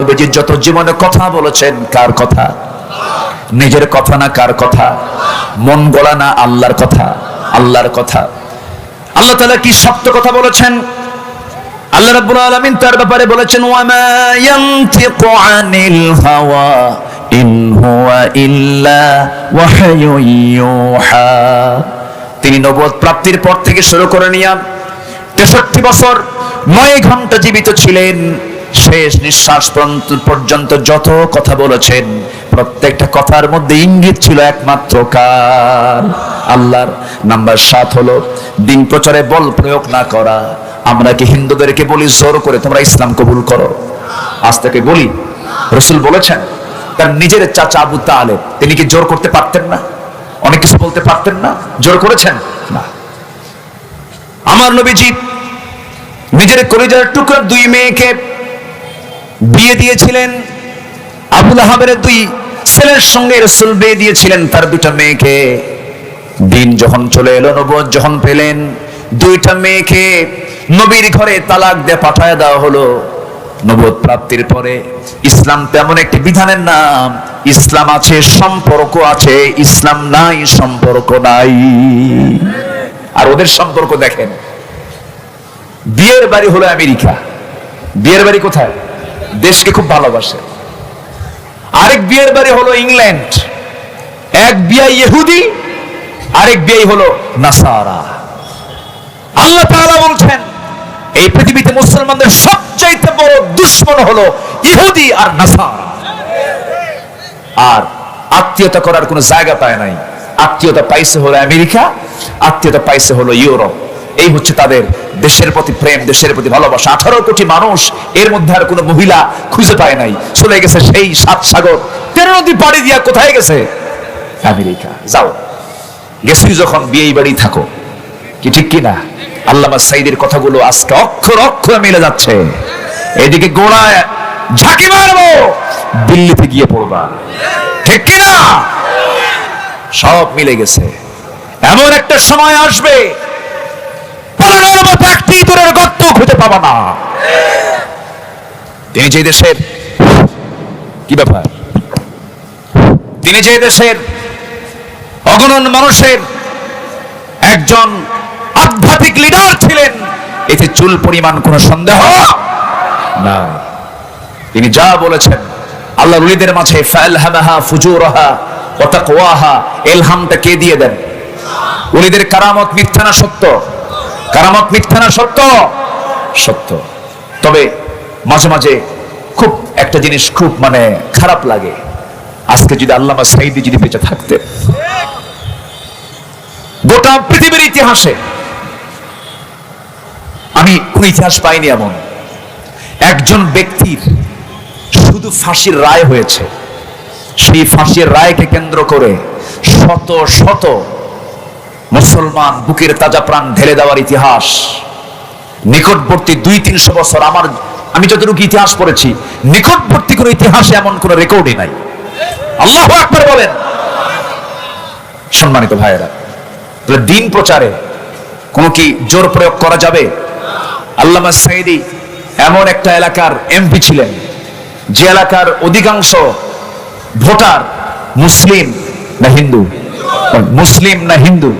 নবীজি যত জীবনে কথা বলেছেন কার কথা? নিজের কথা না কার কথা? মন গড়া না আল্লাহর কথা? আল্লাহর কথা। আল্লাহ তাআলা কি শক্ত কথা বলেছেন? আল্লাহ রাব্বুল আলামিন তার ব্যাপারে বলেছেন ওয়ামা ইয়ানতিকু আনিল হাওয়া ইন হুয়া ইল্লা ওয়াহয়ুন ইউহা। তিনি নবুয়ত প্রাপ্তির পর থেকে শুরু করে নিয়ে 63 বছর 9 ঘন্টা জীবিত ছিলেন। শেষ নিঃশ্বাস পর্যন্ত যত কথা বলেছেন প্রত্যেকটা কথার মধ্যে ইঙ্গিত ছিল একমাত্র কার? আল্লাহর। নাম্বার 7 হলো দিন প্রচারে বল প্রয়োগ না করা। আমরা কি হিন্দুদেরকে বলি জোর করে তোমরা ইসলাম কবুল করো? আজ থেকে বলি? রাসূল বলেছেন তার নিজের চাচা আবু তালেব, তিনি কি জোর করতে পারতেন না? অনেক কিছু বলতে পারতেন না? জোর করেছেন না। আমার নবীজি নিজের কলিজার টুকরা 2 মেয়েকে বিয়ে দিয়েছিলেন। আবু লাহাবের 2 ছেলের সঙ্গে রাসূল বিয়ে দিয়েছিলেন তার 2টা মেয়েকে। দিন যখন চলে এলো, নবুয়ত যখন পেলেন, 2টা মেয়েকে নবীর ঘরে তালাক দিয়ে পাঠায় দেওয়া হলো। নবুয়ত প্রাপ্তির পরে ইসলাম তেমন একটি বিধানের নাম। ইসলাম আছে, সম্পর্ক আছে, ইসলাম নাই, সম্পর্ক নাই। আর ওদের সম্পর্ক দেখেন, বিয়ের বাড়ি হলো আমেরিকা। বিয়ের বাড়ি কোথায়? দেশকে খুব ভালোবাসে। আরেক বিয়ের বাড়ি হলো ইংল্যান্ড। এক বিয়ে ইহুদি, আরেক বিয়ে হলো নাসারা। আল্লাহ তাআলা বলছেন এই পৃথিবীতে মুসলমানদের সবচাইতে বড় দুশমন হলো ইহুদি আর নাসারা। আর আত্মীয়তা করার কোনো জায়গা পায় নাই। আত্মীয়তা পাইছে হলো আমেরিকা, আত্মীয়তা পাইছে হলো ইউরোপ। এই হচ্ছে তাদের দেশের প্রতি প্রেম, দেশের প্রতি ভালোবাসা। 18 কোটি মানুষ, এর মধ্যে আর কোনো মহিলা খুঁজে পায় নাই। চলে গেছে সেই 7 সাগর 13 নদী পাড়ি দিয়া কোথায় গেছে? আমেরিকা। যাও, গেছি যখন বিয়ে বাড়ি থাকো, কি ঠিক কিনা? আল্লামা সাঈদীর কথাগুলো আজকে অক্ষর অক্ষর মিলে যাচ্ছে। এদিকে গোড়ায় ঝাঁকি মারবো, দিল্লিতে গিয়ে পড়বা, ঠিক কিনা? সব মিলে গেছে। এমন একটা সময় আসবে পড়ানোর মতো একটি দূরের গর্ত খুঁজে পাবা না। তিনি যে দেশের, কি ব্যাপার, তিনি যে দেশের অগণন মানুষের একজন আধ্যাত্মিক লিডার ছিলেন, এতে চুল পরিমাণ কোনো সন্দেহ না। তিনি যা বলেছেন, আল্লাহর ওলিদের মাঝে ফালহামাহা ফুজুরাহা ওয়া তাকওয়াহা, ইলহামটা কে দিয়ে দেন? ওলিদের কারামত মিথ্যা না সত্য? কারামত মিথ্যা না সত্য? সত্য। তবে মাঝে মাঝে খুব একটা জিনিস খুব খারাপ লাগে। আজকে যদি আল্লামা সাঈদী যদি বেঁচে থাকতেন, গোটা পৃথিবীর ইতিহাসে আমি কোন ইতিহাস পাইনি এমন একজন ব্যক্তির শুধু ফাঁসির রায় হয়েছে, সেই ফাঁসির রায়কে কেন্দ্র করে শত শত মুসলমান বুকের তাজা প্রাণ ঢেলে দেওয়ার ইতিহাস নিকটবর্তী 200-300 বছর, আমি যতটুকু ইতিহাস পড়েছি, নিকটবর্তী কোন ইতিহাসে এমন কোন রেকর্ডই নাই। আল্লাহু আকবার বলেন। সম্মানিত ভাইয়েরা, তাহলে দিন প্রচারে কোন কি জোর প্রয়োগ করা যাবে? আল্লামা সাঈদী এমন একটা এলাকার এমপি ছিলেন যে এলাকার অধিকাংশ ভোটার মুসলিম না হিন্দু? মুসলিম না হিন্দু?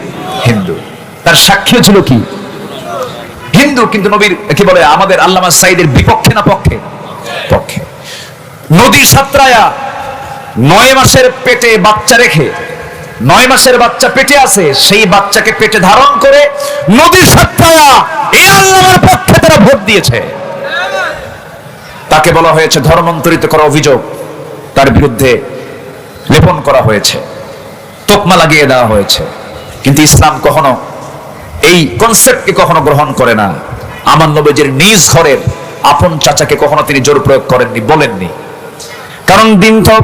হিন্দু। তার সাক্ষী ছিল কি? হিন্দু, কিন্তু নবীর কি বলে আমাদের আল্লামা সাঈদীর বিপক্ষে না পক্ষে? পক্ষে। নদী সাঁতরায়া 9 মাসের পেটে বাচ্চা রেখে, 9 মাসের বাচ্চা পেটে আছে, সেই বাচ্চাকে পেটে ধারণ করে নদী সাঁতরায়া এই আল্লাহর পক্ষে তারা ভোট দিয়েছে। তাকে বলা হয়েছে ধর্মান্তরিত করা অভিযোগ তার বিরুদ্ধে লেপন করা হয়েছে, তোকমা লাগিয়ে দেওয়া হয়েছে। কিন্তু ইসলাম কখনো এই কনসেপ্টকে কখনো গ্রহণ করে না। আমার নবীজির নিজ ঘরের আপন চাচাকে কখনো তিনি জোর প্রয়োগ করেননি, বলেননি। কারণ দিন তো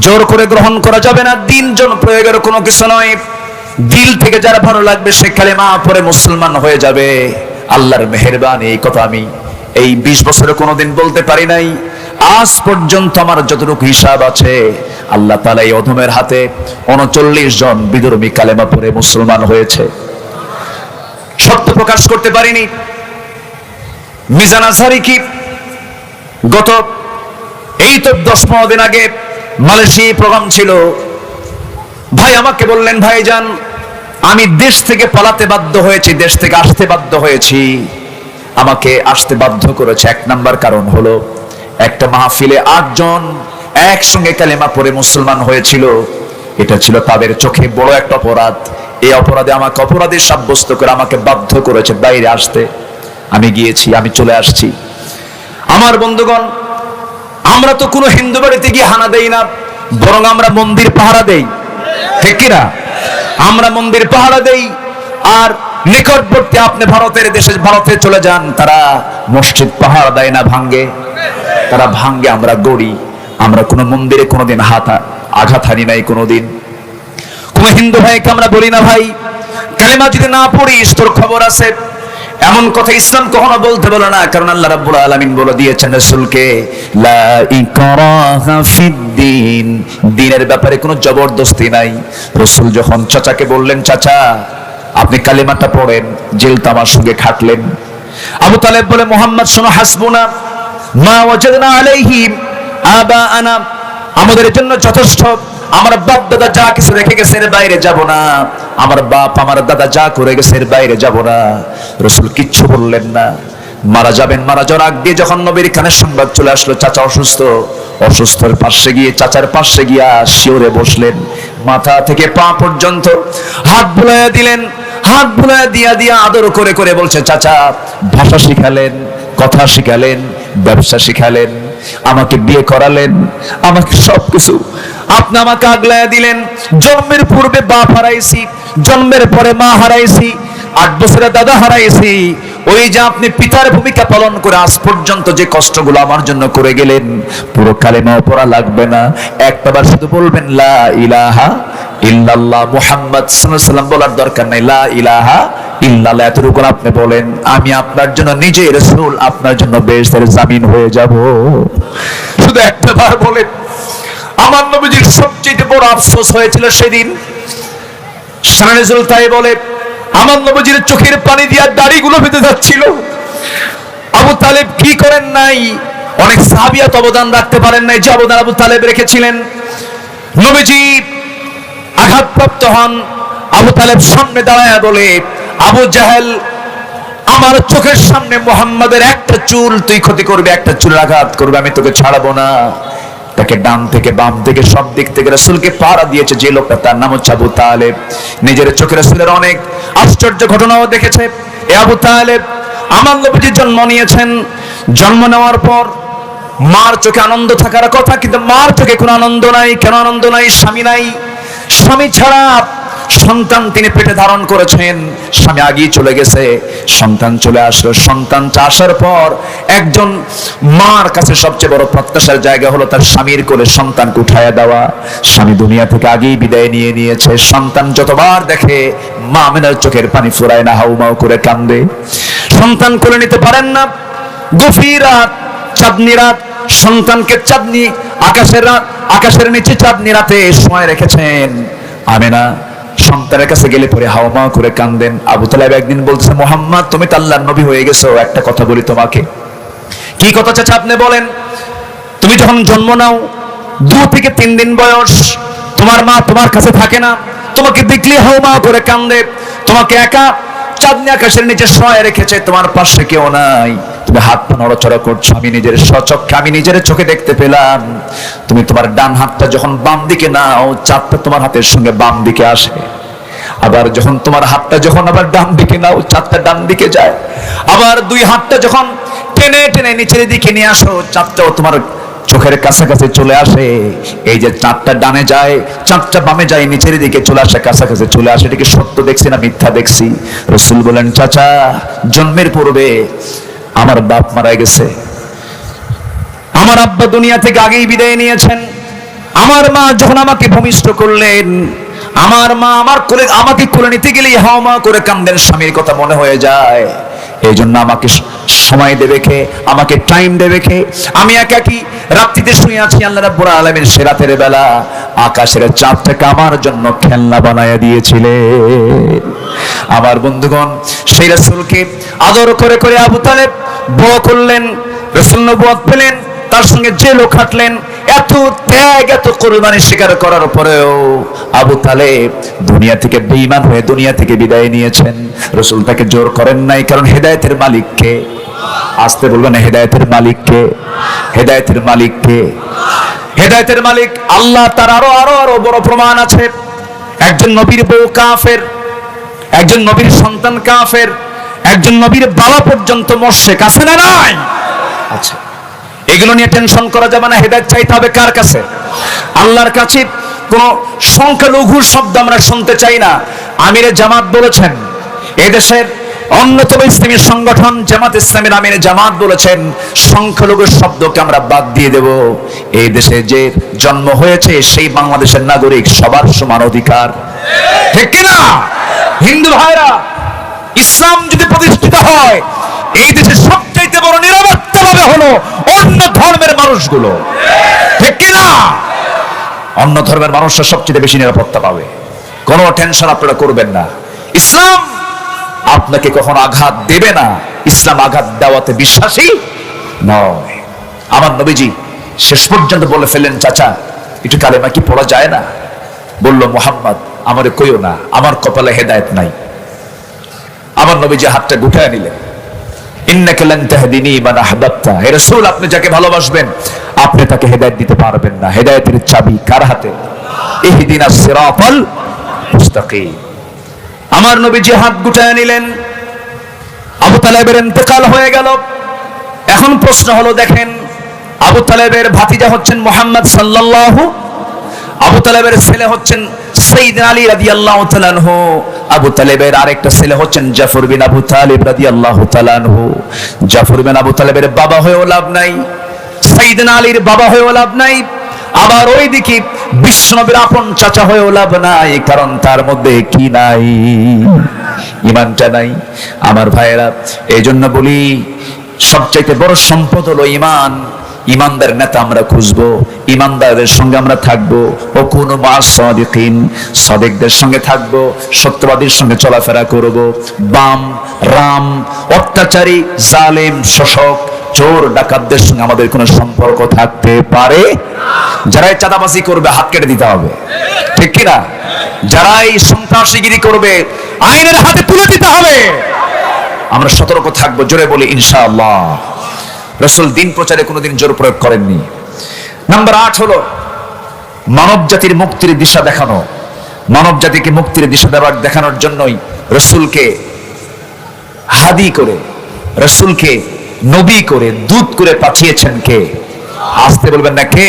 জোর করে গ্রহণ করা যাবে না, দিন জন প্রয়োগের কোনো কিছু নয়। দিল থেকে যারা ভালো লাগবে সে কালেমা পড়ে মুসলমান হয়ে যাবে। আল্লাহর মেহেরবানি, এই কথা আমি এই 20 বছরে কোনোদিন বলতে পারি নাই। আজ পর্যন্ত আমার যতটুকু হিসাব আছে, আল্লাহ তাআলা এই অধমের হাতে 39 জন বিধর্মী কালেমা পড়ে মুসলমান হয়েছে। সত্য প্রকাশ করতে পারিনি। মিজান আজহারি কি গত এই তো 10-15 দিন আগে মালয়েশিয়া প্রোগ্রাম ছিল। ভাই আমাকে বললেন, ভাইজান আমি দেশ থেকে পালাতে বাধ্য হয়েছি, দেশ থেকে আসতে বাধ্য হয়েছি। আমাকে আসতে বাধ্য করেছে এক নাম্বার কারণ হলো, একটা মাহফিলে 8 জন একসঙ্গে কালেমা পড়ে মুসলমান হয়েছিল। এটা ছিল তাদের চোখে বড় একটা অপরাধ। এই অপরাধে আমাকে অপরাধী সাব্যস্ত করে আমাকে বাধ্য করেছে বাইরে আসতে। আমি গিয়েছি, আমি চলে আসছি। আমার বন্ধুগণ, আমরা তো কোনো হিন্দু বাড়িতে গিয়ে হানা দেই না, বরং আমরা মন্দির পাহারা দেই, ঠিক কিনা? আমরা মন্দির পাহারা দেই। আর নিকটবর্তী আপনি ভারতের দেশে, ভারতে চলে যান, তারা মসজিদ পাহারা দেয় না, ভাঙ্গে, তারা ভাঙ্গে, আমরা গড়ি। আমরা কোনো মন্দিরে কোনোদিন আঘাত হানি নাই কোনোদিন। কোন হিন্দু ভাইকে আমরা বলি না, ভাই কালেমা যদি না পড়িস তোর খবর আছে, এমন কথা ইসলাম কখনো বলতে বলে না। কারণ আল্লাহ রাব্বুল আলামিন বলে দিয়েছেন রাসূলকে, লা ইকরাহা ফিদ্দিন, দ্বীনের ব্যাপারে কোনো জবরদস্তি নাই। রাসূল যখন চাচাকে বললেন, চাচা আপনি কালেমাটা পড়েন, জেল তামার সঙ্গে খাটলেন। আবু তালেব বলে, মুহাম্মদ শোনো, হাসবুনা মা ওয়াজাদনা আলাইহি আবাআনা, আমাদের জন্য যথেষ্ট, আমার বাপ দাদা যা কিছু রেখে গেছে এর বাইরে যাব না, আমার বাপ আমার দাদা যা করে গেছে এর বাইরে যাব না। রাসূল কিচ্ছু বললেন না। মারা যাবেন, মারা যাওয়ার আগ দিয়ে যখন নবীর কানে সংবাদ চলে আসলো চাচা অসুস্থ, অসুস্থের পাশে গিয়ে, চাচার পাশে গিয়া শিওরে বসলেন, মাথা থেকে পা পর্যন্ত হাত বুলাইয়া দিলেন। হাত বুলাইয়া দিয়া দিয়া আদর করে করে বলছে, চাচা ভাষা শিখালেন, কথা শিখালেন, ব্যবসা শিখালেন, আমাকে বিয়ে করালেন, আমাকে সবকিছু আপনি আমাকে আগলাইয়া দিলেন। জন্মের পূর্বে বাপ হারাইছি, জন্মের পরে মা হারাইছি, 8 বছরে দাদা হারাইছি। ওই যে আপনি পিতার ভূমিকা পালন করে আজ পর্যন্ত যে কষ্টগুলো আমার জন্য করে গেলেন, পুরো কালেমা পড়া লাগবে না, একবার শুধু বলবেন লা ইলাহা ইল্লাল্লাহ মুহাম্মদ সাল্লাল্লাহু আলাইহি ওয়াসাল্লাম বলার দরকার নাই, লা ইলাহা ইল্লাল্লাহ এতটুকু আপনি বলেন, আমি আপনার জন্য নিজে রাসূল আপনার জন্য বেহেশতের জামিন হয়ে যাব। শুধু একবার বলেন। আমার নবীজির সবচেয়ে বড় আফসোস হয়েছিল সেদিন। শানানুল তাই বলে, আমার নবীজির চোখের পানি দিয়ে দাড়িগুলো বেঁধে যাচ্ছিল। আবু তালেব কি করেন নাই? অনেক সাহাবিয়াত অবদান রাখতে পারেন নাই, যে অবদান আবু তালেব রেখেছিলেন। নবীজি আঘাতপ্রাপ্ত হন, আবু তালেব সামনে দাঁড়ায় বলে, আবু জাহেল আমার চোখের সামনে মুহাম্মাদের একটা চুল তুই ক্ষতি করবে, একটা চুল আঘাত করবে, আমি তোকে ছাড়াবো না। তাকে ডান থেকে বাম থেকে সব দিক থেকে রাসূলকে পাহারা দিয়েছে যে লোকটা, তার নাম হচ্ছে আবু তালেব। নিজের চোখে রাসূলের অনেক আশ্চর্য ঘটনাও দেখেছে। এ আবু তালেব আমার নবীজি জন্ম নিয়েছেন, জন্ম নেওয়ার পর মার চোখে আনন্দ থাকার কথা, কিন্তু মার চোখে কোনো আনন্দ নাই। কেন আনন্দ নাই? স্বামী নাই। স্বামী ছাড়া সন্তান তিনি পেটে ধারণ করেছেন, স্বামী আগেই চলে গেছে, সন্তান চলে আসলো। সন্তান আসার পর একজন মার কাছে সবচেয়ে বড় প্রত্যাশার জায়গা হলো তার স্বামীর কোলে সন্তানকে উঠায়া দেওয়া। স্বামী দুনিয়া থেকে আগেই বিদায় নিয়ে নিয়েছে। সন্তান যতবার দেখে মা আমিনার চোখের পানি ফুরায় না, হাউমাউ করে কান্দে। সন্তান কোলে নিতে পারেন না। গভীর রাত, চাঁদনি রাত, সন্তানকে চাঁদনি আকাশের নিচে চাঁদনি রাতে সময় রেখেছেন। আমিনা সন্তানের কাছে গেলে পরে হাওমা করে কান্দেন। আবু তালেব একদিন বলছে, মুহাম্মদ তুমি তো আল্লাহর নবী হয়ে গেছো, একটা কথা বলি তোমাকে। কি কথা চাচা আপনি বলেন? তুমি যখন জন্ম নাও 2 থেকে 3 দিন বয়স, তোমার মা তোমার কাছে থাকে না, তোমাকে দেখলে হাওমা করে কান্দে, তোমাকে একা চাঁদনি আকাশের নিচে শোয়ায় রেখেছে, তোমার পাশে কেউ নাই, তুমি হাত পা নড়াচড়া করছো। আমি নিজের স্বচক্ষে, আমি নিজের চোখে দেখতে পেলাম, তুমি তোমার ডান হাতটা যখন বাম দিকে নাও, চাঁদটা তোমার হাতের সঙ্গে বাম দিকে আসে। আবার যখন তোমার হাতটা যখন আবার ডান দিকে নাও, চাঁদটা ডান দিকে যায়। আবার 2 হাতটা যখন টেনে টেনে নিচের দিকে নিয়ে আসো, চাঁদটাও তোমার চোখের কাছাকাছি চলে আসে। এই যে চাঁদটা ডানে যায়, চাঁদটা বামে যায়, নিচের দিকে চলে আসে, কাছাকাছি চলে আসে। এটাকে সত্য দেখছি না মিথ্যা দেখছি? রাসূল বলেন, চাচা জন্মের পূর্বে আমার বাপ মারা গেছে, আমার আব্বা দুনিয়া থেকে আগেই বিদায় নিয়েছেন। আমার মা যখন আমাকে ভূমিষ্ঠ করলেন, আমার মা আমাকে কোলে নিতে গেলেই হাওমা করে কান্দেন, স্বামীর কথা মনে হয়ে যায়। এই জন্য আমাকে সময় দেবে কে, আমাকে টাইম দেবে কে? আমি একাকি রাত্রিতে শুয়ে আছি, আল্লাহ রাব্বুল আলামিন সে রাতের বেলা আকাশের চাঁদটাকে আমার জন্য খেলনা বানায়া দিয়েছিলেন। আমার বন্ধুগণ, সেই রাসূলকে আদর করে করে আবু তালেব বড় করলেন। রাসূল নবুয়ত পেলেন, তার সঙ্গে জেলও খাটলেন। এত ত্যাগ, এত কোরবানি স্বীকার করার পরেও আবু তালেব দুনিয়া থেকে বেঈমান হয়ে দুনিয়া থেকে বিদায় নিয়েছেন। রাসূল তাকে জোর করেন নাই, কারণ হেদায়েতের মালিক কে? আসতে বলবেন, হেদায়েতের মালিক কে? হেদায়েতের মালিক কে? হেদায়েতের মালিক আল্লাহ। তার আরো আরো আরো বড় প্রমাণ আছে। একজন নবীর বউ কাফের, একজন নবীর সন্তান কাফের, একজন নবীর বাবা পর্যন্ত মুশরিক, আছে না নাই? আচ্ছা, এগুলো নিয়ে টেনশন করা যাবে না। হেদায়েত চাইতে হবে কার কাছে? আল্লাহর কাছে। কোন সংখ্যালঘু শব্দ আমরা শুনতে চাই না। আমিরে জামাত বলেছেন, এদেশের অন্যতম ইসলামী সংগঠন জামাত ইসলামের আমিরে জামাত বলেছেন, সংখ্যালঘু শব্দকে আমরা বাদ দিয়ে দেব। এই দেশে যে জন্ম হয়েছে সেই বাংলাদেশের নাগরিক, সবার সমান অধিকার, ঠিক কিনা? হিন্দু ভাইরা, ইসলাম যদি প্রতিষ্ঠিত হয়, এই দেশে সবচাইতে বড় নিরাপত্তা পাবে হলো অন্য ধর্মের মানুষগুলো, ঠিক কিনা? অন্য ধর্মের মানুষরা সবচেয়ে বেশি নিরাপত্তা পাবে। কোনো টেনশন আপনারা করবেন না। ইসলাম আপনাকে কখনো আঘাত দেবে না। ইসলাম আঘাত দেওয়াতে বিশ্বাসী নয়। আমার নবীজি শেষ পর্যন্ত বলে ফেললেন, চাচা একটু কালেমা কি পড়া যায় না? বলল, মুহাম্মদ আমারে কইও না, আমার কপালে হেদায়েত নাই। আমার নবীজি হাতটা গুটায় নিলেন। ইন্নাকা লান তাহদিনি মান আহবাবতা, হে রাসূল আপনি যাকে ভালোবাসবেন আপনি তাকে হেদায়েত দিতে পারবেন না। হেদায়েতের চাবি কার হাতে? ইহদিনাস সিরাতাল মুস্তাকিম। আমার নবীজি হাত গুটায় নিলেন। আবু তালেবের ইন্তেকাল হয়ে গেল। এখন প্রশ্ন হলো, দেখেন আবু তালেবের ভাতিজা হচ্ছেন মুহাম্মদ সাল্লাল্লাহু, আবু তালেবের ছেলে হচ্ছেন সাইয়েদনা আলী রাদিয়াল্লাহু তাআলা আনহু, আবু তালেবের আরেকটা ছেলে হচ্ছেন জাফর বিন আবু তালিব রাদিয়াল্লাহু তাআলা আনহু। জাফর বিন আবু তালেবের বাবা হয়েও লাভ নাই, সাইয়েদনা আলীর বাবা হয়েও লাভ নাই, আবার ওইদিকে বিশ্বনবীর আপন চাচা হয়েও লাভ নাই, কারণ তার মধ্যে কি নাই? ঈমানটা নাই। আমার ভাইয়েরা, এই জন্য বলি সবচাইতে বড় সম্পদ হলো ঈমান। ইমানদার নেতা আমরা খুঁজবো, ইমানদারদের সঙ্গে আমরা থাকবো। ও কোন মাস সাদিকিন, সাদিকদের সঙ্গে থাকবো, সত্যবাদীর সঙ্গে চলাফেরা করব। বাম রাম, অত্যাচারী জালেম শোষক চোর ডাকাতদের সঙ্গে আমাদের কোনো সম্পর্ক থাকতে পারে? যারাই চাঁদাবাজি করবে হাত কেটে দিতে হবে, ঠিক কিনা? যারাই সন্ত্রাসীগিরি করবে আইনের হাতে তুলে দিতে হবে। আমরা সতর্ক থাকবো। জোরে বলি ইনশাআল্লাহ। রাসূল দিন প্রচারে কোনোদিন জোর প্রয়োগ করেননি। নাম্বার 8 হলো মানব জাতির মুক্তির দিশা দেখানো। মানব জাতিকে মুক্তির দিশা দেখানোর জন্যই রাসূলকে হাদি করে, রাসূলকে নবী করে, দূত করে পাঠিয়েছেন কে? আসতে বলবেন না কে?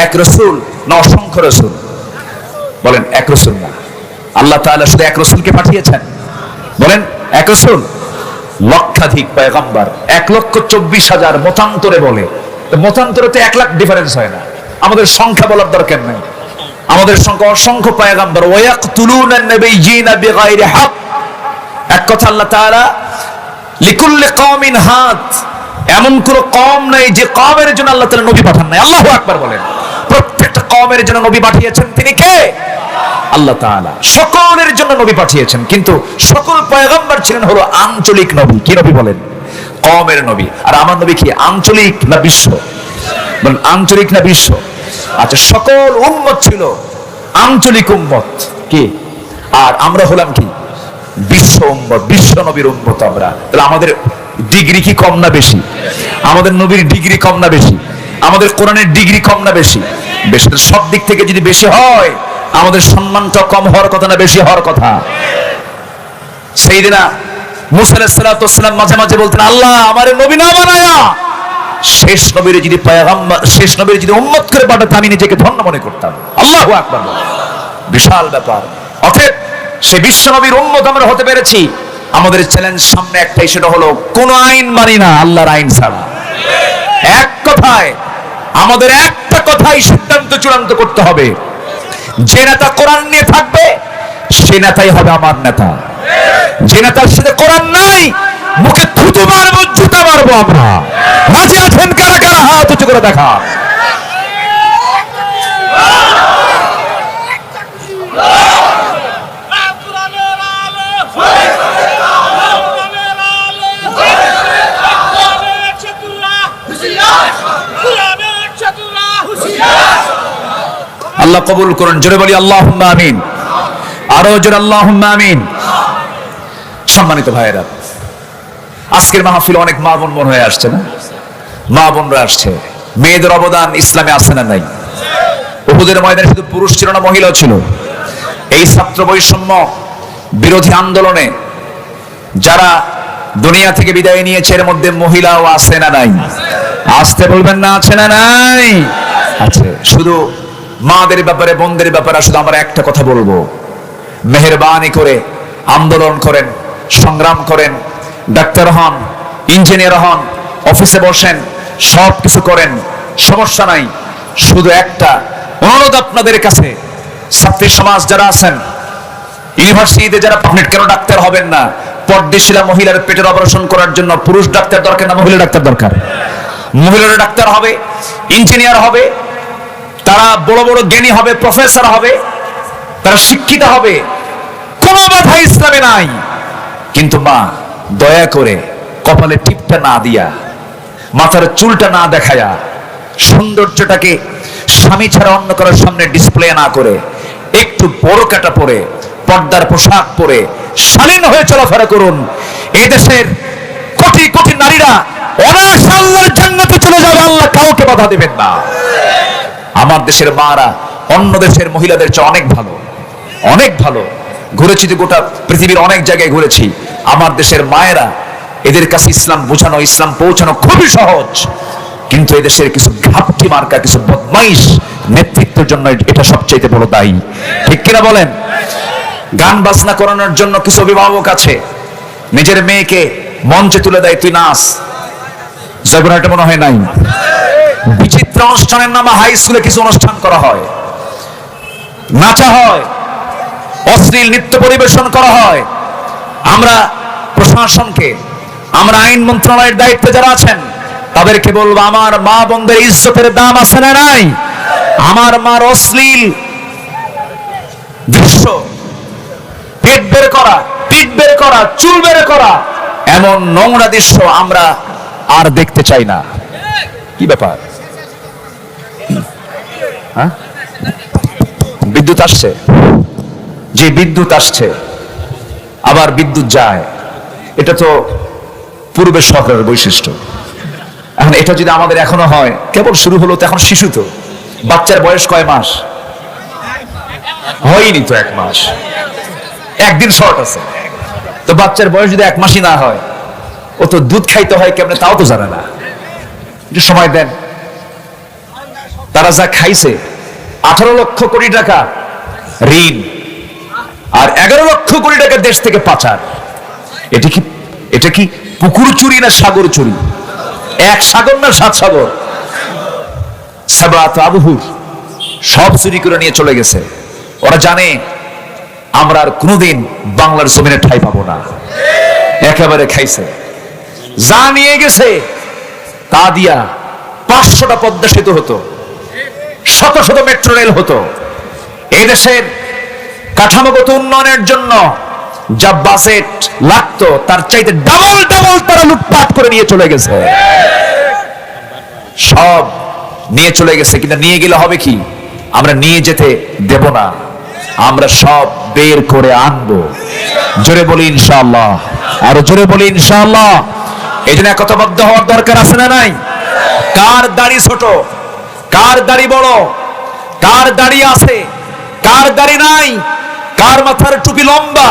এক রাসূল না অসংখ্য রাসূল? বলেন এক রাসূল না, আল্লাহ তাআলা শুধু এক রাসূলকে পাঠিয়েছেন। বলেন এক রাসূল, লক্ষাধিক পয়গম্বর, 1,24,000 মতান্তরে বলে। মতান্তরে তো 1 লাখ ডিফারেন্স হয় না। আমাদের সংখ্যা বলার দরকার নাই, আমাদের সংখ্যা অসংখ্য পয়গম্বর। ওয়ায়াকতুলুনা নাবিয়্যিনা বিগাইরি হক। এক কথা, আল্লাহ তাআলা লিকুল্লি কওমিন হাদ, এমন কোন কওম নাই যে কওমের জন্য আল্লাহ তাআলা নবী পাঠান নাই। আল্লাহু আকবার বলেন। প্রত্যেকটা কওমের জন্য নবী পাঠিয়েছেন তিনি কে? আল্লাহ তাআলা। সকলের জন্য নবী পাঠিয়েছেন, কিন্তু সকল পয়গম্বর ছিলেন হলো আঞ্চলিক নবী। কি নবী বলেন? কওমের নবী। আর আমার নবী কি আঞ্চলিক না বিশ্ব? বলেন আঞ্চলিক না বিশ্ব? আচ্ছা, সকল উম্মত ছিল আঞ্চলিক উম্মত কি, আর আমরা হলাম কি বিশ্ব উম্মত, বিশ্ব নবীর উম্মত আমরা। তাহলে আমাদের ডিগ্রি কি কম না বেশি? আমাদের নবীর ডিগ্রি কম না বেশি? আমাদের কোরআনের ডিগ্রি কম না বেশি? বেশি। সব দিক থেকে যদি বেশি হয়, আমাদের সম্মানটা কম হওয়ার কথা না বেশি হওয়ার কথা? সাইয়েদনা মুসা আলাইহিস সালাতু ওয়াস সালাম মাঝে মাঝে বলতেন, আল্লাহ আমারে নবী না বানায়া শেষ নবীর যদি পয়গম্বর, শেষ নবীর যদি উম্মত করে পাঠাতে আমি নিজেকে ধন্য মনে করতাম। আল্লাহু আকবার। বিশাল ব্যাপার। অতএব সে বিশ্ব নবীর উম্মত আমরা হতে পেরেছি। আমাদের চ্যালেঞ্জ সামনে একটাই, সেটা হলো কোন আইন মানি না আল্লাহর আইন ছাড়া। এক কথায় আমাদের একটা কথাই সিদ্ধান্ত চূড়ান্ত করতে হবে, যে নেতা কোরআন নিয়ে থাকবে সে নেতাই হবে আমার নেতা। যে নেতার সাথে কোরআন নাই, মুখে থুতু মারবো, জুতা মারবো আমরা। রাজি আছেন কারা কারা? হাত উঁচু করে দেখা। আল্লাহ কবুল করুন। জোরে বলি আল্লাহুম্মা আমিন, আরো জোরে আল্লাহুম্মা আমিন। সম্মানিত ভাইয়েরা, আজকের মাহফিল অনেক মা বোন মন হয়ে আসছে না? মা বোনরা আসছে। মেয়েদের অবদান ইসলামে আছে না নাই? উহুদের ময়দানে শুধু পুরুষ ছিল না, মহিলাও ছিল। এই ছাত্র বৈষম্য বিরোধী আন্দোলনে যারা দুনিয়া থেকে বিদায় নিয়েছে এর মধ্যে মহিলাও আছে না নাই? আসতে বলবেন না, আছে না নাই? আছে। শুধু মাদের ব্যাপারে, বোনদের ব্যাপারে শুধু আমরা একটা কথা বলবো, মেহেরবানি করে আন্দোলন করেন, সংগ্রাম করেন, ডাক্তার হন, ইঞ্জিনিয়ার হন, অফিসে বসেন, সব কিছু করেন, সমস্যা নাই। শুধু একটা অনুরোধ আপনাদের কাছে, ছাত্রী সমাজ যারা আছেন, ইউনিভার্সিটিতে যারা, আপনি কেন ডাক্তার হবেন না? পর্দাশীলা মহিলার পেটের অপারেশন করার জন্য পুরুষ ডাক্তার দরকার না মহিলা ডাক্তার দরকার? মহিলারা ডাক্তার হবে, ইঞ্জিনিয়ার হবে, তারা বড় বড় জ্ঞানী হবে, প্রফেসর হবে, তারা শিক্ষিত হবে, কোনো বাধা ইসলামে নাই। কিন্তু মা, দয়া করে কপালে টিপটা না দিয়া, মাথার চুলটা না দেখায়া, সৌন্দর্যটাকে স্বামী ছাড়া অন্য কারোর সামনে ডিসপ্লে না করে, একটু বড় কাটা পরে, পর্দার পোশাক পরে শালীন হয়ে চলাফেরা করুন। এই দেশের কোটি কোটি নারীরা অনায়াসে আল্লাহর জান্নাতে চলে যাবে, আল্লাহ কাউকে বাধা দেবেন না। আমার দেশের মারা অন্য দেশের মহিলাদের চেয়ে অনেক ভালো, অনেক ভালো। ঘুরেছি তো, গোটা পৃথিবীর অনেক জায়গায় ঘুরেছি। আমার দেশের মায়েরা, এদের কাছে ইসলাম বোঝানো, ইসলাম পৌঁছানো খুবই সহজ। কিন্তু এদেশের কিছু ঘাপটি মার্কা, কিছু বদমাইশ নেতৃত্বের জন্য এটা সবচেয়ে বড় দায়ী। ঠিক কিনা বলেন? গান বাজনা করানোর জন্য কিছু অভিভাবক আছে, নিজের মেয়েকে মঞ্চে তুলে দেয়, তুই নাচ। জয়পুরহাটে মনে হয় নাই? বিচিত্র অনুষ্ঠানের নামে হাই স্কুলে কিছু অনুষ্ঠান করা হয়, নাচা হয়, অশ্লীল নৃত্য পরিবেশন করা হয়। আমরা প্রশাসনকে, আমরা আইন মন্ত্রণালয়ের দায়িত্বে যারা আছেন, তাদেরকে বলবো, আমার মা বোনদের ইজ্জতের দাম আছে না নাই? আমার মার অশ্লীল দৃশ্য, পেট বের করা, পিঠ বের করা, চুল বের করা, এমন নোংরা দৃশ্য আমরা আর দেখতে চাই না। কি ব্যাপার? হ্যাঁ, বিদ্যুৎ আসছে? যে বিদ্যুৎ আসছে আবার বিদ্যুৎ যায়, এটা তো পূর্বের সরকারের বৈশিষ্ট্য। এখন এটা যদি আমাদের এখনো হয়, কেবল শুরু হলো তো, এখন শিশু তো, বাচ্চার বয়স কয় মাস? হয়নি তো 1 মাস, একদিন শর্ট আছে। তো বাচ্চার বয়স যদি 1 মাসই না হয়, ও তো দুধ খাইতে হয় কেমনে তাও তো জানে না। একটু সময় দেন। তারা যা খাইছে, 18 লক্ষ কোটি টাকা ঋণ, আর 11 লক্ষ কোটি টাকা দেশ থেকে পাচার। এটা কি পুকুর চুরি না সাগর চুরি? 1 সাগর না 7 সাগর? সাবাত আবহুর সব চুরি করে নিয়ে চলে গেছে। ওরা জানে আমরা আর কোনোদিন বাংলার জমিনে ঠাঁই পাবো না। একেবারে খাইছে। যা নিয়ে গেছে তা দিয়া 500টা পদ্মা সেতু হতো, শত শত মেট্রো রেল হতো। এই দেশের কাঠামোগত উন্নয়নের জন্য যা বাজেট লাগতো তার চাইতে ডাবল ডাবল তারা লুটপাট করে নিয়ে চলে গেছে। সব নিয়ে চলে গেছে। কিন্তু নিয়ে গেলে হবে কি? আমরা নিয়ে যেতে দেব না, আমরা সব বের করে আনবো। জোরে বলি ইনশাআল্লাহ, আর জোরে বলি ইনশাআল্লাহ। এই জন্য একতাবদ্ধ হওয়ার দরকার আছে না নাই? কার দাড়ি ছোট, কার দাড়ি বড়, কার দাড়ি আছে, কার দাড়ি নাই, কার মাথার টুপি লম্বা,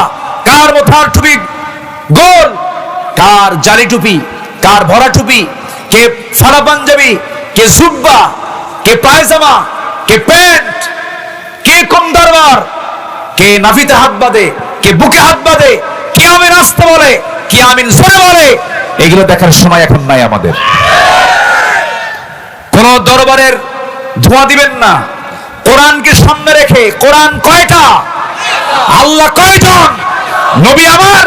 কার মাথার টুপি গোল, কার জালি টুপি, কার ভরা টুপি, কে ফাড়া পাঞ্জাবি, কে জুব্বা, কে পায়জামা, কে প্যান্ট, কে কম দরবার, কে নাভিতে হাত বাঁধে, কে বুকে হাত বাঁধে, কে আমিন আসতে বলে, কে আমিন জোরে বলে, এগুলো দেখার সময় এখন নাই আমাদের। কোন দরবারের ধোঁয়া দিবেন না। কোরআনকে সামনে রেখে, কোরআন কয়টা? আল্লাহ কয়জন? নবী আমার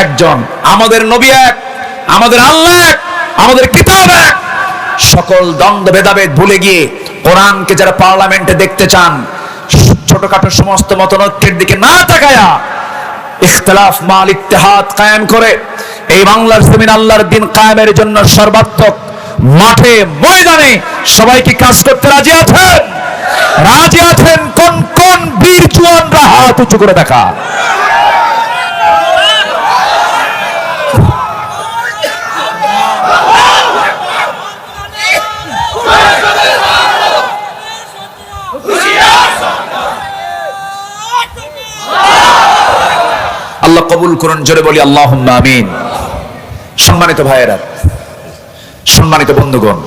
একজন, আমাদের নবী এক, আমাদের আল্লাহ এক, আমাদের কিতাব এক। সকল দ্বন্দ্ব ভেদাভেদ ভুলে গিয়ে কোরআনকে যারা পার্লামেন্টে দেখতে চান, ছোটখাটো সমস্ত মতনৈক্যের দিকে না তাকায়া ইখতিলাফ মাল ইত্তেহাদ কায়েম করে এই বাংলার জমিন আল্লাহর দ্বীন কায়েমের জন্য সর্বাত্মক মাঠে ময়দানে সবাইকে কাজ করতে রাজি আছেন? রাজি আছেন? হাত উঁচু করে দেখা। আল্লাহ কবুল করুন, জোরে বলি আল্লাহুম্মা আমিন। সম্মানিত ভাইয়েরা, সম্মানিত বন্ধুগণ,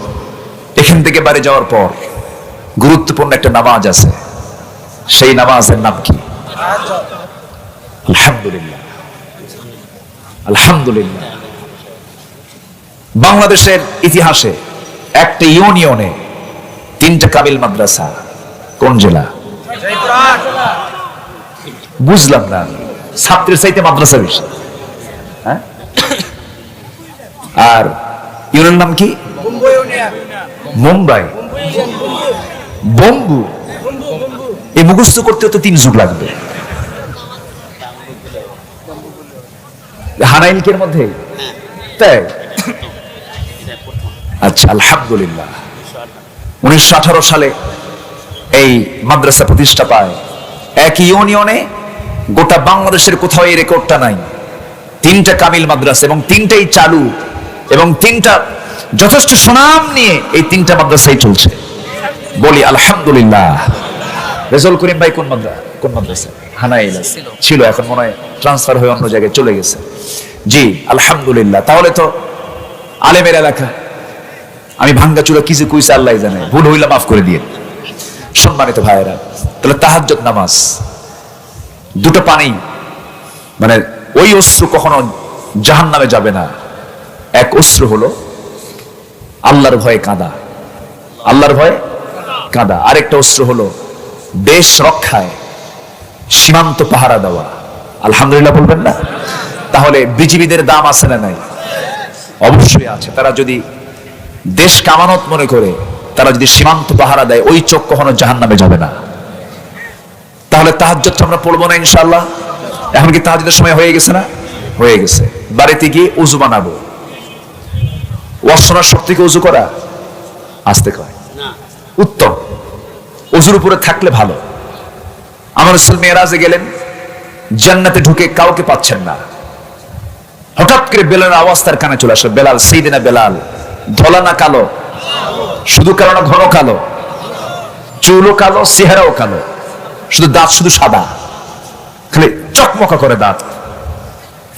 এখান থেকে বাড়ি যাওয়ার পর গুরুত্বপূর্ণ একটা নামাজ আছে। সেই নামাজের নাম কি? আলহামদুলিল্লাহ। আলহামদুলিল্লাহ। বাংলাদেশের ইতিহাসে একটা ইউনিয়নে 3টা কামিল মাদ্রাসা। কোন জেলা? বুঝলাম না। ছাত্রের চাইতে মাদ্রাসা বেশি। হ্যাঁ, আর ইউনিয়নের নাম কি? মুম্বাই। বম্বু। এই মুখস্থ করতে তো 3 যুগ লাগবে। হানাইলকের মধ্যে তাই? আচ্ছা, আলহামদুলিল্লাহ। 1918 সালে এই মাদ্রাসা প্রতিষ্ঠা পায়। এক ইউনিয়নে, গোটা বাংলাদেশের কোথাও এই রেকর্ডটা নাই। 3টা কামিল মাদ্রাসা এবং 3টাই চালু এবং 3টা যথেষ্ট সুনাম নিয়ে এই 3টা মাদ্রাসাই চলছে। বলি আলহামদুলিল্লাহ। রেজাউল করিম ভাই কোন মাদ্রাসা? হানাইল ছিল, এখন মনে হয় ট্রান্সফার হয়ে অন্য জায়গায় চলে গেছে। জি আলহামদুলিল্লাহ। তাহলে তো আলেমের এলাকা। আমি ভাঙ্গাচুরা কিছু কইছে আল্লাহ জানে, ভুল হইলে মাফ করে দিয়ে। সম্মানিত ভাইয়েরা, তাহলে তাহাজ্জুদ নামাজ, 2টা পানি, মানে ওই অস্ত্র কখনো জাহান্নামে যাবে না। এক অস্ত্র হলো আল্লাহর ভয়ে কাঁদা, আল্লাহর ভয়ে কাঁদা। আরেকটা অস্ত্র হলো দেশ রক্ষায় সীমান্ত পাহারা দেওয়া। আলহামদুলিল্লাহ বলবেন না? তাহলে বিজিবিদের দাম আছে না নাই? অবশ্যই আছে। তারা যদি দেশ কামানত মনে করে, তারা যদি সীমান্ত পাহারা দেয়, ওই চোখ কখনো জাহান্নামে যাবে না। তাহলে তাহাজ্জুদটা আমরা পড়বো না ইনশাআল্লাহ? এখন কি তাহাজ্জুদের সময় হয়ে গেছে না? হয়ে গেছে। বাড়িতে গিয়ে উযু বানাবো। ওয়াসনার শক্তিকে উযু করা আসতে কয় না, উত্তম। উযুর উপরে থাকলে ভালো। আমার রাসূল মেরাজে গেলেন, জান্নাতে ঢুকে কাউকে পাচ্ছেন না। হঠাৎ করে বেলালের আওয়াজ তার কানে চলে আসে। বেলাল, সাইয়েদনা বেলাল। ধলা না কালো? শুধু কালো না ঘন কালো? চুলও কালো, চেহারাও কালো, শুধু দাঁত শুধু সাদা, খালি চকমকা করে দাঁত,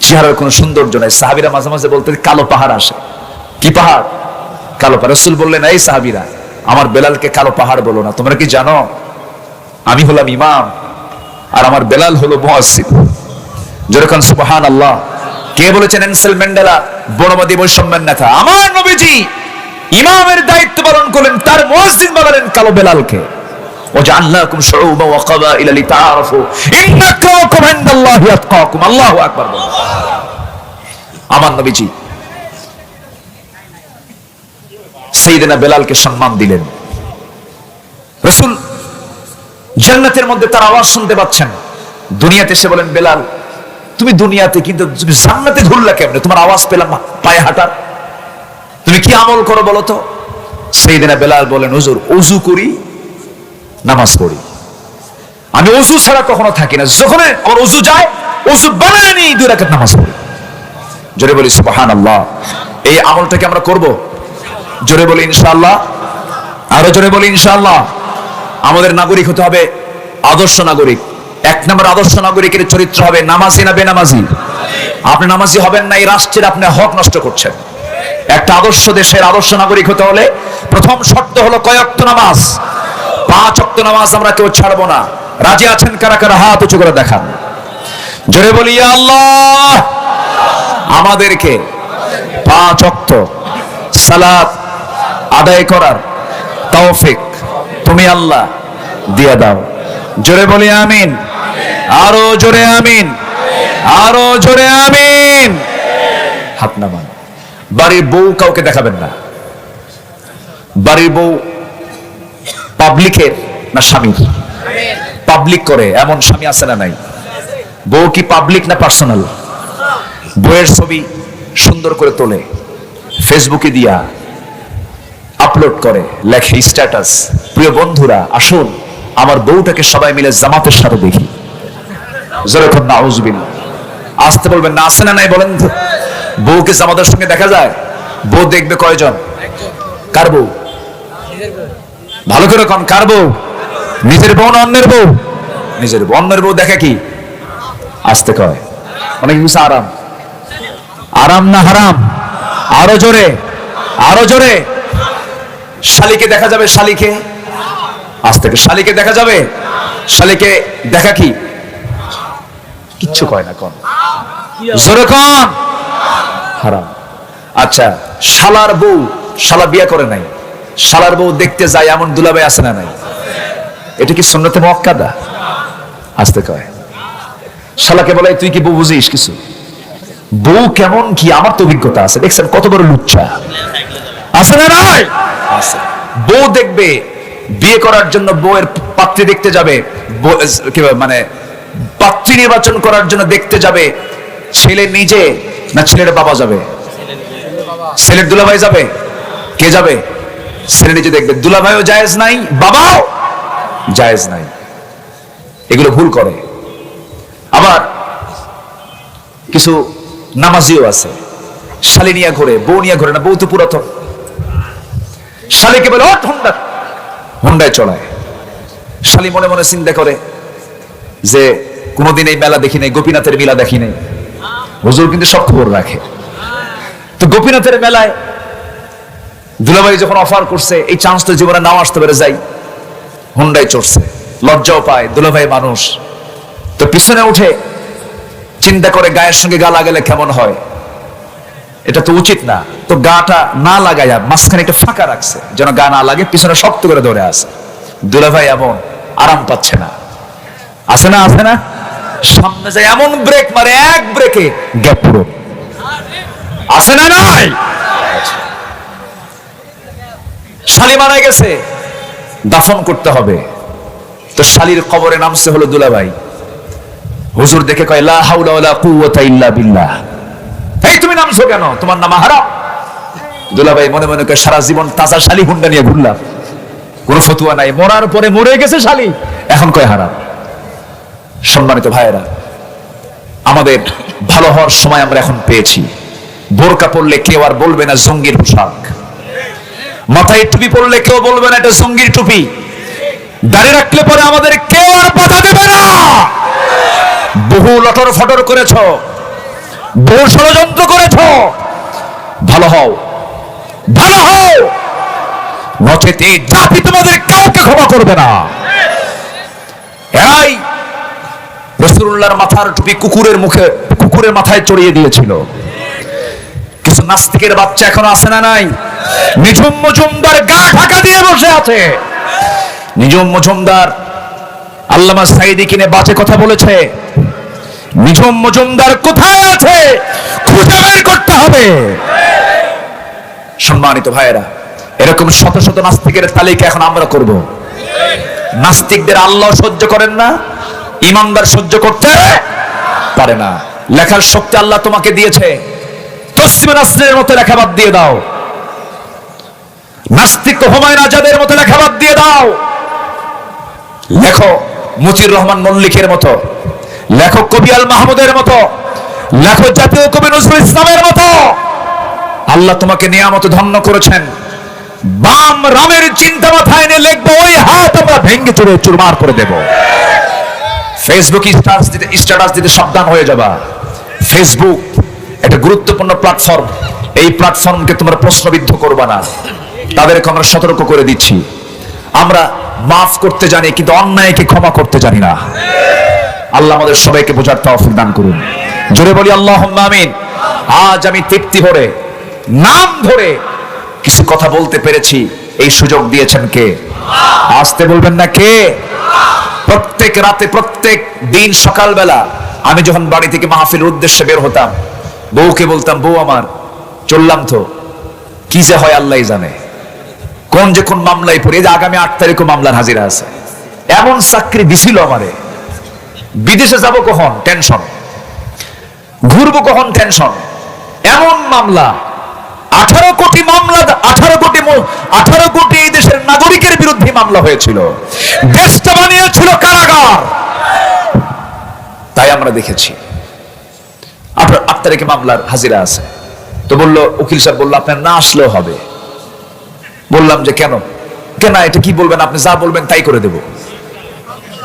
চেহারার কোনো সৌন্দর্য নাই। সাহাবীরা মাঝে মাঝে বলতে কালো পাহাড় আসে। কি পাহাড়? কালো পাহাড়। রাসূল বললেন, এই সাহাবীরা, আমার বেলালকে কালো পাহাড় বলো না। তোমরা কি জানো আমি হলাম ইমাম আর আমার বেলাল হলো মুয়াজ্জিন? যেরকম সুবহানাল্লাহ। কে বলেছেন? নেলসন ম্যান্ডেলা, বর্ণবাদী বৈষম্যের নেতা। আমার নবীজি ইমামের দায়িত্ব পালন করলেন, তার মুয়াজ্জিন বানালেন কালো বেলালকে। ওয়াজআলনাকুম শুউবা ওয়া ক্বাবাইলা লিতাআরাফু ইন্না আক্রামাকুম ইনদাল্লাহি আতকাকুম। আল্লাহু আকবার। আমার নবীজি সাইয়েদনা বেলালকে সম্মান দিলেন। রাসূল জান্নাতের মধ্যে তার আওয়াজ শুনতে পাচ্ছেন। দুনিয়াতে এসে বলেন, বেলাল তুমি দুনিয়াতে, কিন্তু তুমি জান্নাতে ঘুরলা কেমনে? তোমার আওয়াজ পেলাম পায়ে হাঁটার। তুমি কি আমল করো বলো তো? সাইয়েদনা বেলাল বলেন, হুজুর ওযু করি, নামাজ পড়ি। আমি ওযু ছাড়া কখনো থাকি না। যখন আমার ওযু যায়, ওযু বানায় নিয়ে 2 রাকাত নামাজ পড়ি। জোরে বলি সুবহানাল্লাহ। এই আমলটাকে আমরা করব। জোরে বলি ইনশাআল্লাহ। আরো জোরে বলি ইনশাআল্লাহ। আমাদের নাগরিক হতে হবে আদর্শ নাগরিক। 1 নম্বর আদর্শ নাগরিকের চরিত্র হবে নামাজি না বেনামাজি? আপনি নামাজি হবেন না, এই রাষ্ট্রের আপনি হক নষ্ট করছেন। একটা আদর্শ দেশের আদর্শ নাগরিক হতে হলে প্রথম শর্ত হলো কয় ওয়াক্ত নামাজ? 5 ওয়াক্ত নামাজ আমরা কেউ ছাড়বো না। রাজি আছেন কারা কারা? হাত উঁচু করে দেখান। জোরে বলি ইয়া আল্লাহ। আমাদেরকে 5 ওয়াক্ত সালাত আদায় করার তৌফিক তুমি আল্লাহ দিয়ে দাও। জোরে বলি আমিন। আরো জোরে আমিন। আরো জোরে আমিন। হাত নামান। বাড়ির বউ কাউকে দেখাবেন না। বাড়ির বউ পাবলিকের না স্বামীর? পাবলিক করে এমন স্বামী আছে না নাই? বউ কি পাবলিক না পার্সোনাল? বউয়ের ছবি সুন্দর করে তোলে, ফেসবুকে দিয়া আপলোড করে, লেখে স্ট্যাটাস, প্রিয় বন্ধুরা আসুন আমার বউটাকে সবাই মিলে জামাতের সাথে দেখি। জোরে কোন নাউজুবিল্লাহ। আসতে বলবেন না, আছে না নাই বলেন তো? বউকে আমাদের সঙ্গে দেখা যায়? বউ দেখবে কয়জন? কার বউ? ভালো করে কোন, কার বউ? নিজের বউ না অন্যের বউ? নিজের বউ। অন্যের বউ দেখা কি? আসতে কয় অনেক কিছু আরাম। আরাম না হারাম? আরো জোরে, আরো জোরে। শালিকে দেখা যাবে, শালিকে আজ থেকে শালিকে দেখা যাবে। শালিকে দেখা কি? কিচ্ছু কয় না, কোন জোরে কোন? হারাম। আচ্ছা, শালার বউ, শালা বিয়ে করে নাই, শালার বউ দেখতে যায় এমন দুলাভাই আছে না নাই? এটা কি সুন্নতে মুআক্কাদা? আসতে কয়। শালাকে বলে তুই কি বউ বুঝিস কিছু? বউ কেমন কি আমার তো অভিজ্ঞতা আছে, দেখছেন কত বড় লুচ্চা আছে না নাই? আছে। বউ দেখবে, বিয়ে করার জন্য বউয়ের পাত্রী দেখতে যাবে, মানে পাত্রী নির্বাচন করার জন্য দেখতে যাবে। ছেলে নিজে না ছেলের বাবা যাবে? ছেলের দুলাভাই যাবে? কে যাবে? ছেলে নিজে দেখবে। দুলাভাইও জায়েজ নাই, বাবাও জায়েজ নাই। এগুলো ভুল করে। আবার কিছু নামাজিও আছে, শালি নিয়ে ঘোরে, বউ নিয়ে ঘোরে না। বউ তো পুরাতন, শালিকে বলে ও ঠন্ডা, হুন্ডায় চড়ায়। শালি মনে মনে চিন্তা করে যে কোনোদিন এই মেলা দেখি নাই, গোপীনাথের মেলা দেখি নাই। হুজুর কিন্তু সব খবর রাখে। তো গোপীনাথের মেলায় দুলাভাই যখন অফার করছে, এই চান্স তো জীবনে নাও আসতে পারে, যাই। হুন্ডায় চড়ছে, লজ্জাও পায়, দুলাভাই মানুষ। তো পিছনে উঠে চিন্তা করে গায়ের সঙ্গে গা লাগালে কেমন হয়, এটা তো উচিত না। তো গাটা না লাগাইয়া মাঝখানে একটা ফাঁকা রাখছে যেন গা না লাগে, পিছনে শক্ত করে ধরে আছে। দুলাভাই এমন আরাম পাচ্ছে না, আছে না? আছে না? সামনে যায় এমন ব্রেক মারে, এক ব্রেকে গ্যাপ পুরো। আছে না নাই? শালি মারা গেছে, দাফন করতে হবে। তো শালির কবরে নামছে হলো দুলাভাই। হুজুর দেখে কয় লা হাওলা ওয়ালা কুওয়াতা ইল্লা বিল্লাহ। এই তুমি নামছো কেন? তোমার নাম হারাম। দুলাভাই মনে মনে কয় সারা জীবন তাজা শালি হুন্ডা নিয়ে ঘুরলাম, কোনো ফতুয়া নাই। মরার পরে মরে গেছে শালি, এখন কয় হারাম। সম্মানিত ভাইয়েরা, আমাদের ভালো হওয়ার সময় আমরা এখন পেয়েছি। বোরকা পরলে কেউ আর বলবে না জঙ্গির পোশাক, মাথায় টুপি পরলে কেউ বলবে না এটা জঙ্গির টুপি, দাড়ি রাখলে পরে আমাদের কেউ আর বাধা দেবে না। বহু লটর ফটর করেছ, বহু ষড়যন্ত্র করেছ, ভালো হও, ভালো হও, নচেত এই জাতি তোমাদের কাউকে ক্ষমা করবে না। এই রাসূলুল্লাহর মাথার টুপি কুকুরের মুখে, কুকুরের মাথায় চড়িয়ে দিয়েছিল। কিছু নাস্তিকের বাচ্চা এখনো আছে না নাই? নিঝুম মজুমদার গা ঢাকা দিয়ে বসে আছে। নিঝুম মজুমদার আল্লামা সাঈদী কিনে বাজে কথা বলেছে। নিঝুম মজুমদার কোথায় আছে খুঁজে বের করতে হবে। সম্মানিত ভাইয়েরা, এরকম শত শত নাস্তিকের তালিকা এখন আমরা করব। নাস্তিকদের আল্লাহ সহ্য করেন না, ইমানদার সহ্য করতে পারে না। লেখার শক্তি আল্লাহ তোমাকে দিয়েছে, তসলিমা নাসরিনের মতো লেখা বাদ দিয়ে দাও, নাস্তিক হুমায়ুন আজাদের মতো লেখা বাদ দিয়ে দাও। লেখো মুজিবুর রহমান মল্লিকের মতো, লেখো কবি আল মাহমুদের মতো, লেখো জাতীয় কবি নজরুল ইসলামের মতো। আল্লাহ তোমাকে নিয়ামত ধন্য করেছেন। বাম রামের চিন্তা মাথায় এনে লিখবো, ওই হাত আমরা ভেঙে চুরে চুরমার করে দেব। ফেসবুক স্ট্যাটাস দিতে সাবধান হয়ে যাবা। ফেসবুক একটা গুরুত্বপূর্ণ প্ল্যাটফর্ম, এই প্ল্যাটফর্মকে তোমরা প্রশ্নবিদ্ধ করবা না, তাদেরকে আমরা সতর্ক করে দিচ্ছি। আমরা মাফ করতে জানি কিন্তু অন্যায়কে ক্ষমা করতে জানি না। আল্লাহ আমাদের সবাইকে বোঝার তৌফিক দান করুন। জোরে বলি আল্লাহুম্মা আমিন। আজ আমি তৃপ্তি ভরে নাম ধরে কিছু কথা বলতে পেরেছি, এই সুযোগ দিয়েছেন কে? আসতে বলবেন না কে? প্রত্যেক রাতে, প্রত্যেক দিন সকালবেলা আমি যখন বাড়ি থেকে মাহফিলের উদ্দেশ্যে বের হতাম, বউকে বলতাম, বউ আমার চললাম তো, কি যে হয় আল্লাহই জানে, কোন যে কোন মামলায় পড়ে, যে আগামী 8 তারিখও মামলার হাজিরা আছে। এমন চাকরি দিছিল আমারে, বিদেশে যাব কখন টেনশন, ঘুরবো কখন টেনশন। এমন মামলা, 18 কোটি মামলা, 18 কোটি এই দেশের নাগরিকের বিরুদ্ধে মামলা হয়েছিল। দেশটা বানিয়েছিল কারাগার। তাই ভাই আমরা দেখেছি আপনার 8 তারিখে মামলার হাজিরা আছে। তো বললো, উকিল সাহেব বললো আপনার না আসলেও হবে। বললাম যে কেন? কেন এটা কি বলবেন, আপনি যা বলবেন তাই করে দেব।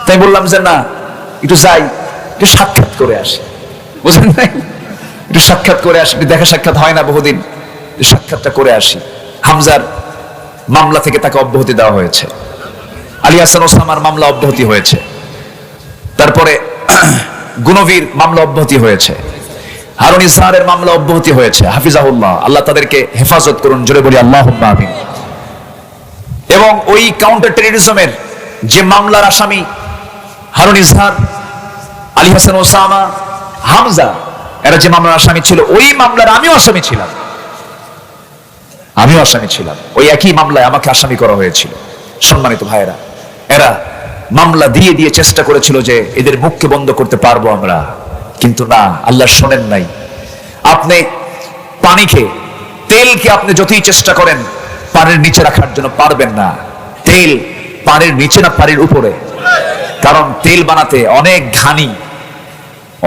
তাই বললাম যে না, একটু যাই, একটু সাক্ষাৎ করে আসি। বুঝলেন নাই? একটু সাক্ষাৎ করে আসি, দেখা সাক্ষাৎ হয় না বহুদিন, সাক্ষাৎটা করে আসি। হামজার মামলা থেকে তাকে অব্যাহতি দেওয়া হয়েছে, আলী হাসান ওসামার মামলা অব্যাহতি হয়েছে, তারপরে গুনবীর মামলা অব্যাহতি হয়েছে, হারুন ইসহারের মামলা অব্যাহতি হয়েছে। হাফিজাহুল্লাহ, আল্লাহ তাদেরকে হেফাজত করুন, জোরে বলি আল্লাহুম্মা আমিন। এবং ওই কাউন্টার টেররিজমের যে মামলার আসামি হারুন ইসহার, আলী হাসান ওসামা, হামজা, এরা যে মামলার আসামি ছিল, ওই মামলার আমিও আসামি ছিলাম। ওই একই মামলায় আমাকে আসামি করা হয়েছিল। সম্মানিত ভাইয়েরা, এরা মামলা দিয়ে দিয়ে চেষ্টা করেছিল যে এদের মুখকে বন্ধ করতে পারবো আমরা, কিন্তু না, আল্লাহ শোনেন নাই। আপনি পানিকে, তেলকে আপনি যতই চেষ্টা করেন পানির নিচে রাখার জন্য পারবেন না। তেল পানির নিচে না পানির উপরে, কারণ তেল বানাতে অনেক ঘানি,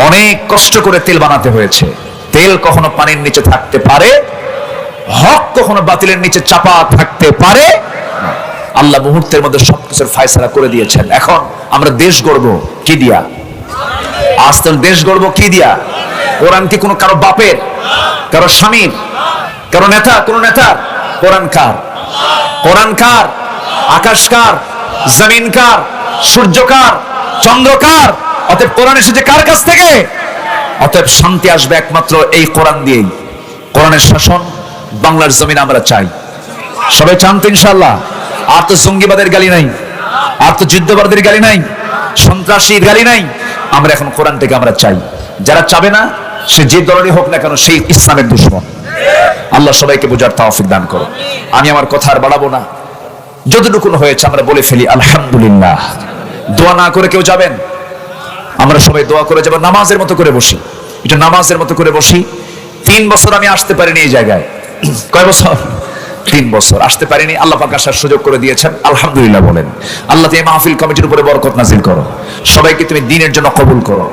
অনেক কষ্ট করে তেল বানাতে হয়েছে। তেল কখনো পানির নিচে থাকতে পারে, হক কখনো বাতিলের নিচে চাপা থাকতে পারে। আল্লাহ মুহূর্তের মধ্যে সবকিছুর ফায়সালা করে দিয়েছেন। এখন আমরা দেশ গড়ব কি দিয়া? আজকাল দেশ গড়ব কি দিয়া? কোরআন কি কোনো কারো বাপের, কারো স্বামীর, কারো নেতা, কোন নেতার? কোরআন কার? কোরআন কার? আকাশ কার? জমিন কার? সূর্য কার? চন্দ্র কার? অতএব কোরআন এসেছে কার কাছ থেকে? অতএব শান্তি আসবে একমাত্র এই কোরআন দিয়েই। কোরআনের শাসন বাংলার জমিন আমরা চাই। সবাই চান তো ইনশাআল্লাহ? আর তো জঙ্গিবাদের গালি নাই, আর তো যুদ্ধবাদের গালি নাই, সন্ত্রাসীর গালি নাই। আমরা এখন কোরআন থেকে আমরা চাই। যারা চাবে না, সে যে দলেরই হোক না কেন, সেই ইসলামের দুশমন। আল্লাহ সবাইকে বোঝার তৌফিক দান করো। আমি আমার কথা আর বাড়াবো না, যতটুকু হয়েছে আমরা বলে ফেলি আলহামদুলিল্লাহ। দোয়া না করে কেউ যাবেন? আমরা সবাই দোয়া করে যাবো, নামাজের মতো করে বসি, এটা নামাজের মতো করে বসি। 3 বছর আমি আসতে পারিনি এই জায়গায়। কয় বছর? 3 বছর আসতে পারিনি। আল্লাহ পাক আসার সুযোগ করে দিয়েছেন, আলহামদুলিল্লাহ বলেন। আল্লাহ তুমি মাহফিল কমিটির উপরে বরকত নাজিল করো, সবাইকে তুমি দ্বীনের জন্য কবুল করো।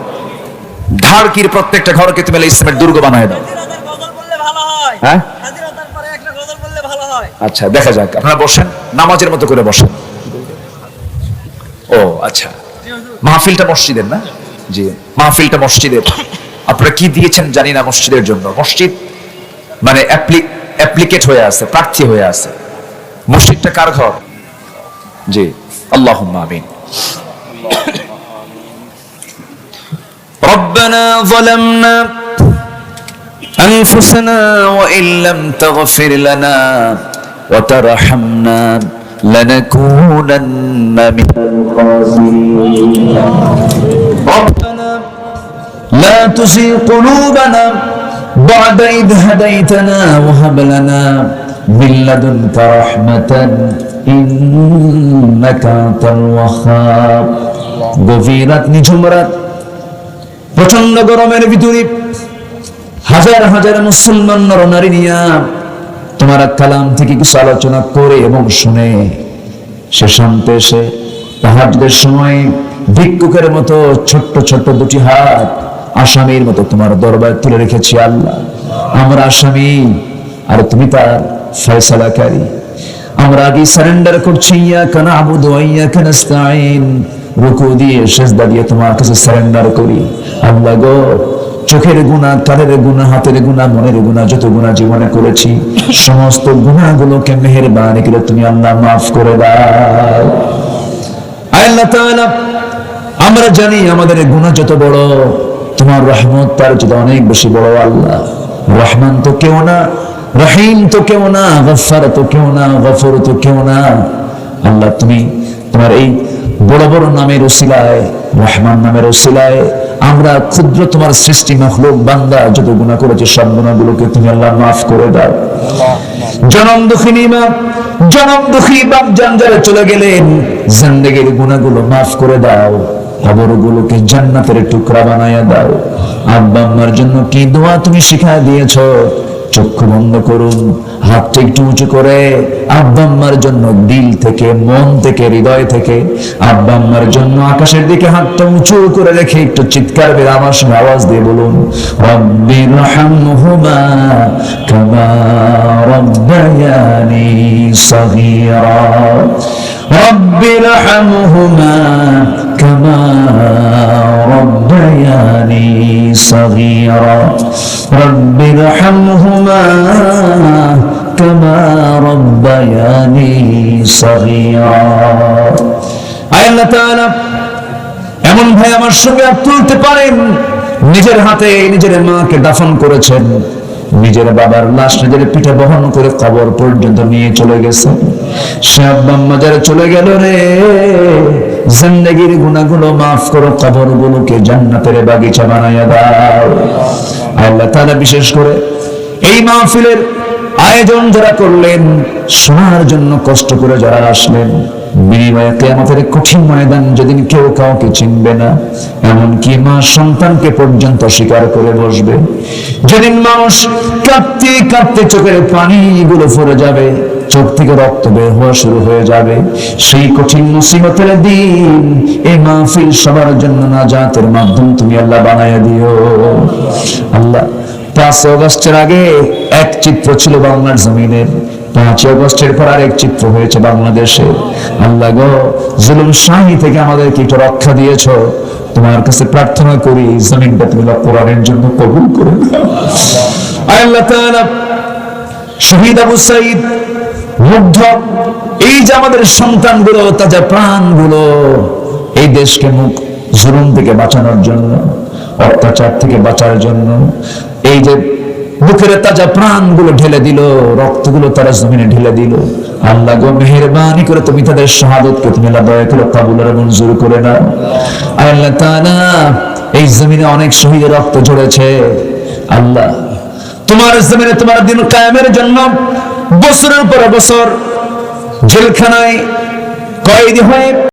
ঢাকির প্রত্যেকটা ঘরকে তুমি ইসলামের দুর্গ বানায় দাও। হ্যাঁ, আচ্ছা, দেখা যাক। আপনারা বসেন, নামাজের মতো করে বসেন। ও আচ্ছা, মাহফিলটা মসজিদের না? জি, মাহফিলটা মসজিদের। আপনারা কি দিয়েছেন জানি না মসজিদের জন্য। মসজিদ মানে অ্যাপ্লিকেট হয়ে আছে, প্রার্থী হয়ে আছে। মসজিদটা কার ঘর? জি, আল্লাহুম্মা আমিন। ربنا ظلمنا أنفسنا وإن لم تغفر لنا وترحمنا لنكونن من الخاسرين ربنا لا تزغ قلوبنا بعد إذ هديتنا وهب لنا من لدنك رحمة إنك أنت الوهاب। গভীর রাত, নিঝুম রাত, প্রচন্ড গরমের ভিতরে হাজার হাজার মুসলমান নরনারী নিয়া তোমার কালাম থেকে কিছু আলোচনা করে এবং শুনে সে শান্তে এসে তাহাজ্জুদের সময় ভিক্ষুকের মতো ছোট্ট ছোট্ট দুটি হাত আসামির মতো তোমার দরবারে তুলে রেখেছি। আল্লাহ, আমরা আসামি আর তুমি তার ফয়সালাকারী। আমরা আগে সারেন্ডার করছি, ইয়াকা না'বুদু ওয়া ইয়াকা নাস্তাঈন। রুকু দিয়ে সিজদা দিয়ে তোমার কাছে সারেন্ডার করি। আল্লাহ গো, চোখের গুনাহ, কানের গুনাহ, হাতের গুনাহ, মনের গুনাহ, যত গুনাহ জীবনে করেছি সমস্ত গুনাহগুলোকে মেহেরবানি করে তুমি আল্লাহ মাফ করে দাও। আল্লাহ তাআলা, আমরা জানি আমাদের গুনাহ যত বড়, তোমার রহমত তার যত অনেক বেশি বড়। আল্লাহ, রহমান তো কেউ না, রহিম তো কেউ না, গফফার তো কেউ না, গফুর তো কেউ না। আল্লাহ, তুমি তোমার এই বড় বড় নামের উসিলায়, রহমান নামের উসিলায় আমরা ক্ষুদ্র তোমার সৃষ্টি মাখলুক বান্দা যত গুনাহ করেছে সব গুনাহগুলোকে তুমি আল্লাহ মাফ করে দাও। জনম দুঃখিনী মা, জনম দুঃখী বাপ জানজারে চলে গেলেন, জিন্দেগীর গুনাহগুলো মাফ করে দাও। কবরগুলোকে জান্নাতের টুকরা বানায়া দাও। আব্বা আম্মার জন্য কি দোয়া তুমি শিখায় দিয়েছো, চক্ষু বন্ধ করুন, হাতটা একটু উঁচু করে আব্বা আম্মার জন্য দিল থেকে, মন থেকে, হৃদয় থেকে আব্বা আম্মার জন্য আকাশের দিকে হাতটা উঁচু করে রেখে একটু চিৎকার করে আমার সঙ্গে আওয়াজ দিয়ে বলুন, রব্বিরহামহুমা কামা রব্বায়ানি সগীরা, রব্বিরহামহুমা কামা রব্বায়ানি সগীরা, রব্বিরহামহুমা কামা রব্বায়ানি সগীরা। আয় আল্লাহ তাআলা, এমন ভাই আমার সঙ্গে হাত তুলতে পারেন, নিজের হাতে নিজের মাকে দাফন করেছেন, নিজের বাবার লাশ নিজের পিঠে বহন করে কবর পর্যন্ত নিয়ে চলে গেছে। সে আব্বা আম্মা যারা চলে গেল রে, জিন্দেগির গুনাহগুলো মাফ করো, কবরগুলোকে জান্নাতের বাগিচা বানায়া দাও। আল্লাহ তাআলা বিশেষ করে এই মাহফিলের আয়োজন যারা করলেন, শোনার জন্য কষ্ট করে যারা আসলেন, বিনিময়ে কিয়ামতের কঠিন ময়দান যেদিন কেউ কাউকে চিনবে না, এমনকি মা সন্তানকে পর্যন্ত স্বীকার করে বসবে, যেদিন মানুষ কাঁদতে কাঁদতে চোখের পানিগুলো পড়ে যাবে, চোখ থেকে রক্ত বের হওয়া শুরু হয়ে যাবে, সেই কঠিন মুসিবতের দিন এই মাহফিল সবার জন্য নাজাতের মাধ্যম তুমি আল্লাহ বানায়া দিও। আল্লাহ, 5 আগস্টের আগে এক চিত্র ছিল বাংলার জমিনের, 5 আগস্টের পর আরেক চিত্র হয়েছে বাংলাদেশে। আল্লাহ গো, জুলুম শাহী থেকে আমাদেরকে একটু রক্ষা দিয়েছ, তোমার কাছে প্রার্থনা করি জমিনটা তুমি কোরআনের জন্য কবুল করে নাও। আল্লাহ তাআলা, শহীদ আবু সাঈদ, মুগ্ধ, এই যে আমাদের সন্তানগুলো, তাজা প্রাণগুলো, এই দেশকে জুলুম থেকে বাঁচানোর জন্য, অত্যাচার থেকে বাঁচার জন্য এই যে বুকের তাজা প্রাণগুলো ঢেলে দিল, রক্তগুলো তারা জমিনে ঢেলে দিল। আল্লাহ গো, মেহেরবানি করে তুমি তাদের শাহাদাতকে তুমি আল্লাহ দয়া করে কবুল আর মঞ্জুর করে নাও। আল্লাহ তাআলা, এই জমিনে অনেক শহীদের রক্ত ঝরেছে। আল্লাহ, তোমার জমিনে তোমার দিন কায়েমের জন্য বছরের পর বছর জেলখানায় কয়েদি হয়ে